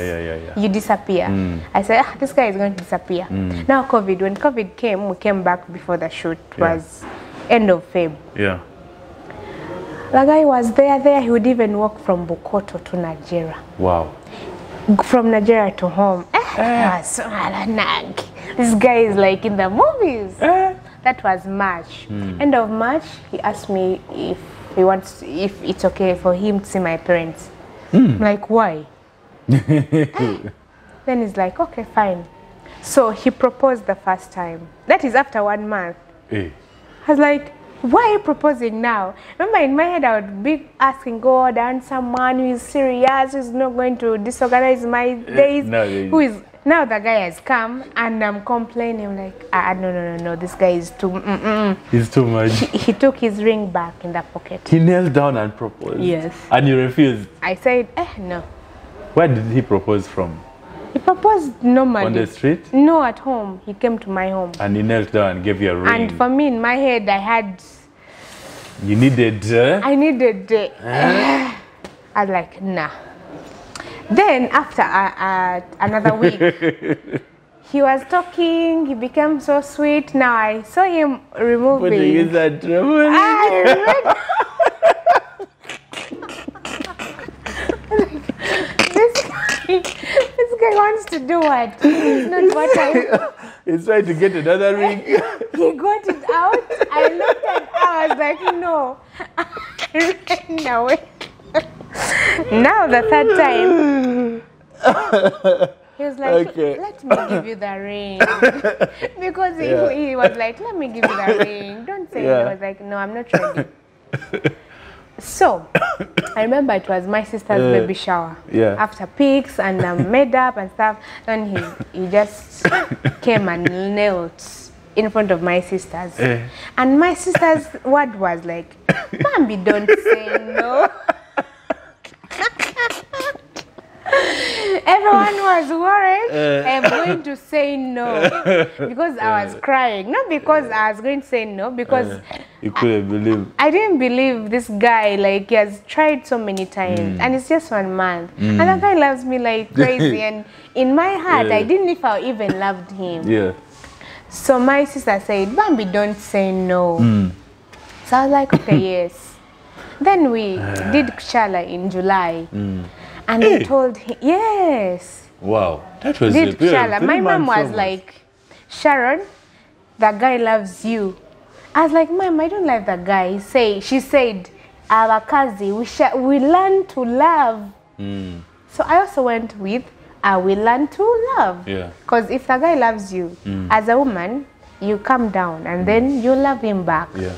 you disappear. I said, this guy is going to disappear. Now COVID, when COVID came, we came back before the shoot. It was end of Feb. The guy was there. He would even walk from Bukoto to Nigeria. Wow. From Nigeria to home. This guy is like in the movies. That was March. End of March, he asked me if it's okay for him to see my parents. Like, why? Then he's like, okay, fine. So he proposed the first time. That is after 1 month. I was like, why are you proposing now? Remember, in my head, I would be asking God and someone who is serious, who is not going to disorganize my days, now the guy has come, and I'm complaining. I'm like, no, this guy is too... He's too much. He took his ring back in the pocket. He knelt down and proposed? Yes. And you refused? I said, no. Where did he propose from? He proposed normally. On the street? No, at home. He came to my home. And he knelt down and gave you a ring? And for me, in my head, I had... You needed... I needed... I was like, nah. Then, after another week, he was talking, he became so sweet. Now I saw him removing... Putting his trouble. This guy wants to do what? It's not what I... He's trying to get another ring. He got it out. I looked at it. I was like, no. No way. Now the third time, he was like, let me give you the ring. Because he was like, let me give you the ring. Don't say it. I was like, no, I'm not ready. So, I remember it was my sister's baby shower. Yeah. After pics and made up and stuff, then he just came and knelt in front of my sisters. And my sister's word was like, Bambi, don't say no. Everyone was worried I'm going to say no because I was crying. Not because I was going to say no, because you couldn't believe. I didn't believe this guy. Like, he has tried so many times and it's just 1 month. And that guy loves me like crazy. And in my heart, I didn't know if I even loved him. Yeah. So my sister said, Bambi, don't say no. So I was like, okay, yes. Then we did Kuchala in July. And they told him, yes. Wow, that was did Kuchala. My mom was like, Sharon, that guy loves you. I was like, Mom, I don't like that guy. She said, our cousin, we learn to love. So I also went with, I will learn to love. Yeah. Because if the guy loves you, as a woman, you calm down and then you love him back. Yeah.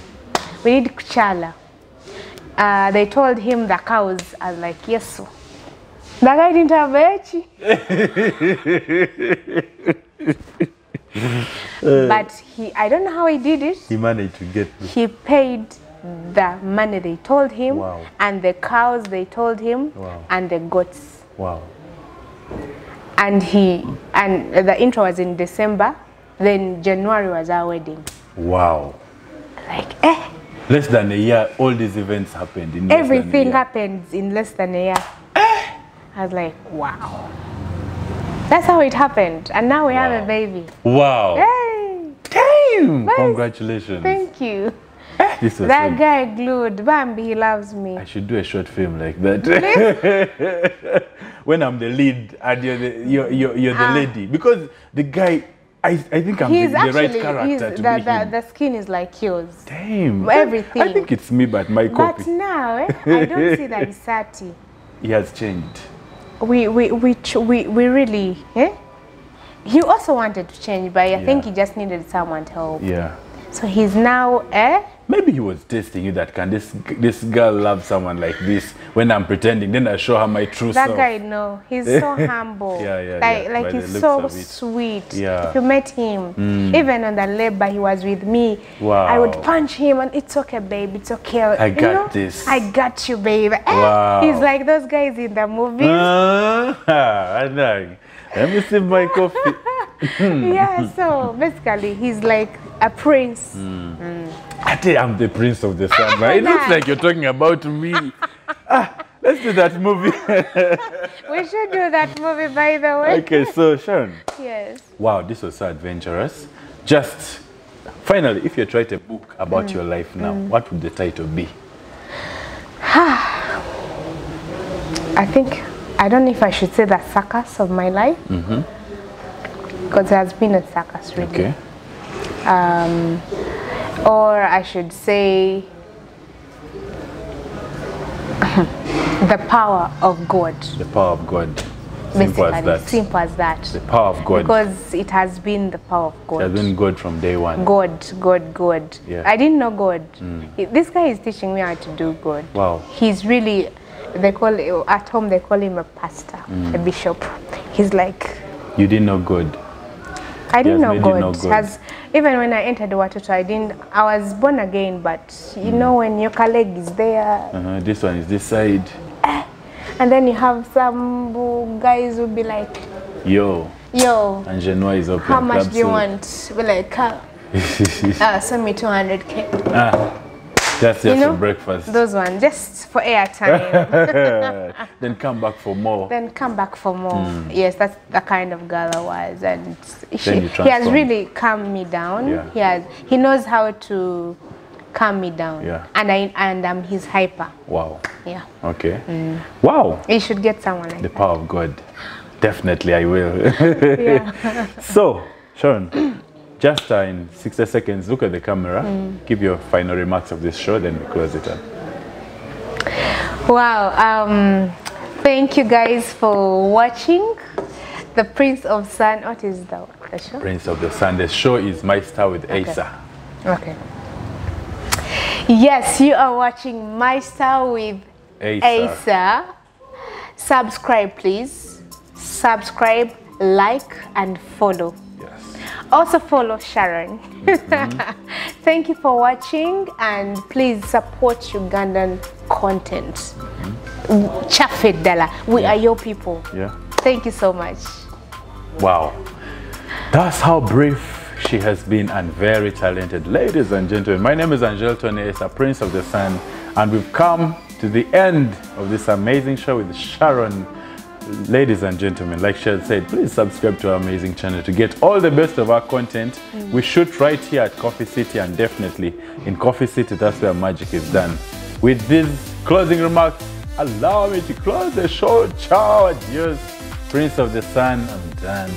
We did Kuchala. They told him the cows. I was like, yes, sir. The guy didn't have Echi. But I don't know how he did it. He managed to get me. He paid the money they told him, Wow. and the cows they told him, Wow. and the goats. Wow. And the intro was in December, then January was our wedding. Wow. Like, Less than a year, all these events happened in less than a everything year. happens in less than a year. I was like, wow. That's how it happened. And now we have a baby. Wow. Hey! Damn! Nice. Congratulations. Thank you. This was That guy glued. Bambi, he loves me. I should do a short film like that. When I'm the lead and you're the lady. Because the guy, I think I'm the right character to be him. The skin is like yours. Damn. Everything. I think it's me, but my copy. But now, I don't see that Isati. He has changed. We really, He also wanted to change, but I think he just needed someone to help. Yeah. So he's now, Maybe he was testing you that, can this girl love someone like this? When I'm pretending, then I show her my true self. That guy, no, he's so humble. Like he's so sweet. Yeah. If you met him, even on the labor, he was with me. Wow. I would punch him and it's okay, babe, it's okay. I got this. I got you, babe. Wow. He's like those guys in the movies. I like. Let me sip my coffee. Yeah, so basically he's like a prince. I think I'm the prince of the sun. Right? It looks like you're talking about me. Let's do that movie. We should do that movie, by the way. Okay, so Sharon. Yes. Wow, this was so adventurous. Just finally, if you write a book about your life now, what would the title be? I don't know if I should say the circus of my life. Because it has been a circus, really. Okay. Or I should say the power of God. The power of God. Simple as that. Simple as that. The power of God. Because it has been the power of God. It has been God from day one. God. Yeah. I didn't know God. This guy is teaching me how to do God. Wow. He's really, at home they call him a pastor, a bishop. He's like... You didn't know God. I didn't know God. Even when I entered Watoto, I was born again, but you know when your colleague is there. This one is this side. And then you have some guys who be like, Yo. And Genoa is open. How much do you want? We're like, send me 200K. That's just for breakfast. Those ones, just for airtime. Then come back for more. Yes, that's the kind of girl I was. And he has really calmed me down. Yeah. He knows how to calm me down. Yeah. And I'm his hyper. Wow. Yeah. Okay. Wow. You should get someone like the that. Power of God. Definitely I will. Yeah. So, Sharon, just in 60 seconds, look at the camera, give your final remarks of this show, then we close it up. Wow, thank you guys for watching The Prince of Sun. What is the show? Prince of the Sun. The show is My Star with Asa. Okay. Yes, you are watching My Style with Asa. Subscribe, please. Subscribe, like, and follow. Yes. Also follow Sharon. Thank you for watching, and please support Ugandan content. Chafed Dala, we are your people. Yeah. Thank you so much. Wow. That's how brief she has been, and very talented. Ladies and gentlemen, my name is Angel Tony, a Prince of the Sun, and we've come to the end of this amazing show with Sharon. Ladies and gentlemen, like Sharon said, please subscribe to our amazing channel to get all the best of our content. We shoot right here at Coffee City, and definitely in Coffee City, that's where magic is done. With these closing remarks, allow me to close the show. Ciao, adios, Prince of the Sun. I'm done.